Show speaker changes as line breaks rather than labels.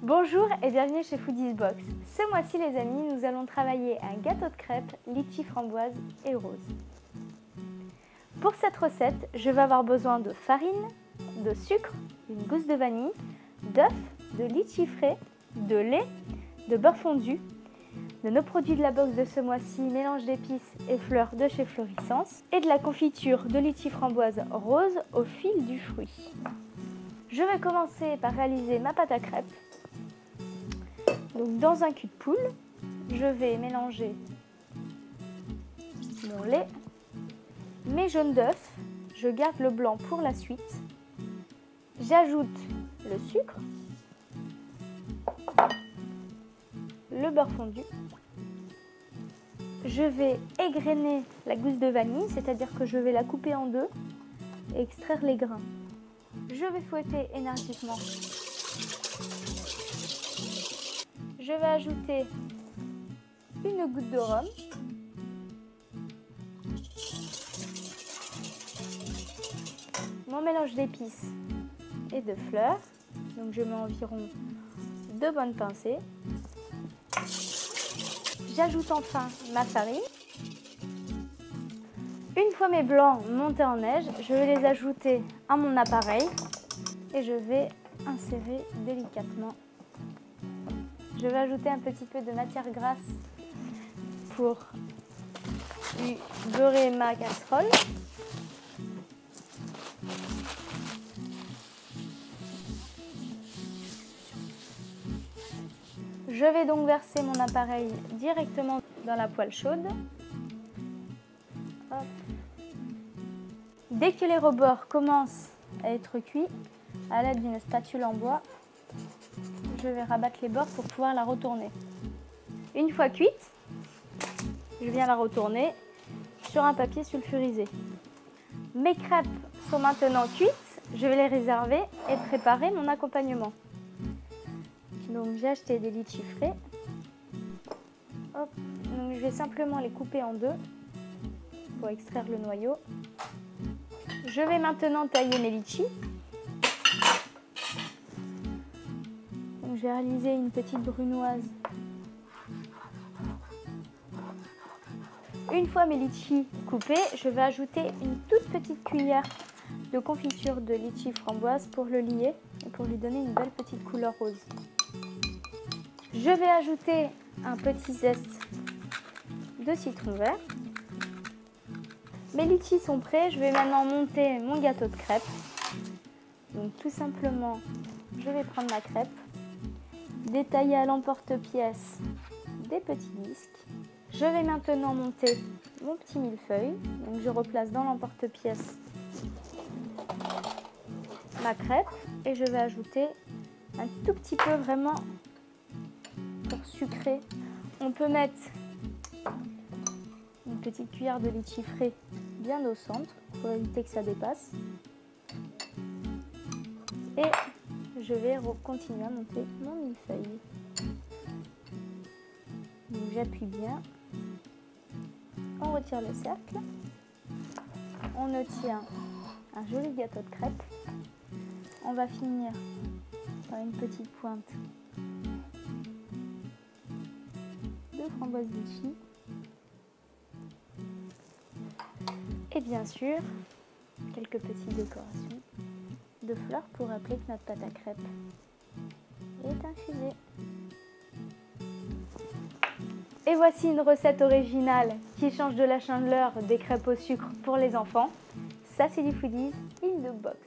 Bonjour et bienvenue chez Foodies Box. Ce mois-ci les amis, nous allons travailler un gâteau de crêpes, litchi, framboise et rose. Pour cette recette, je vais avoir besoin de farine, de sucre, une gousse de vanille, d'œufs, de litchi frais, de lait, de beurre fondu, de nos produits de la box de ce mois-ci, mélange d'épices et fleurs de chez Florissance, et de la confiture de litchi framboise rose au fil du fruit. Je vais commencer par réaliser ma pâte à crêpes. Donc dans un cul de poule, je vais mélanger mon lait, mes jaunes d'œufs, je garde le blanc pour la suite. J'ajoute le sucre, le beurre fondu. Je vais égrener la gousse de vanille, c'est-à-dire que je vais la couper en deux et extraire les grains. Je vais fouetter énergiquement. Je vais ajouter une goutte de rhum, mon mélange d'épices et de fleurs, donc je mets environ 2 bonnes pincées. J'ajoute enfin ma farine. Une fois mes blancs montés en neige, je vais les ajouter à mon appareil et je vais insérer délicatement. Je vais ajouter un petit peu de matière grasse pour beurrer ma casserole. Je vais donc verser mon appareil directement dans la poêle chaude. Hop. Dès que les rebords commencent à être cuits, à l'aide d'une spatule en bois, je vais rabattre les bords pour pouvoir la retourner. Une fois cuite, je viens la retourner sur un papier sulfurisé. Mes crêpes sont maintenant cuites, je vais les réserver et préparer mon accompagnement. Donc j'ai acheté des litchis frais. Hop. Donc je vais simplement les couper en deux pour extraire le noyau. Je vais maintenant tailler mes litchis. Donc je vais réaliser une petite brunoise. Une fois mes litchis coupés, je vais ajouter une toute petite cuillère de confiture de litchi framboise pour le lier et pour lui donner une belle petite couleur rose. Je vais ajouter un petit zeste de citron vert. Mes litchis sont prêts, je vais maintenant monter mon gâteau de crêpes. Donc tout simplement, je vais prendre ma crêpe, détailler à l'emporte-pièce des petits disques. Je vais maintenant monter mon petit millefeuille. Donc je replace dans l'emporte-pièce ma crêpe et je vais ajouter un tout petit peu vraiment pour sucrer. On peut mettre une petite cuillère de litchi frais bien au centre pour éviter que ça dépasse. Et je vais continuer à monter mon millefeuille. Donc j'appuie bien. On retire le cercle. On obtient un joli gâteau de crêpes. On va finir par une petite pointe de framboise litchi. Et bien sûr, quelques petites décorations de fleurs pour rappeler que notre pâte à crêpes est infusée. Et voici une recette originale qui change de la chandeleur des crêpes au sucre pour les enfants. Ça, c'est du Foodies in the Box.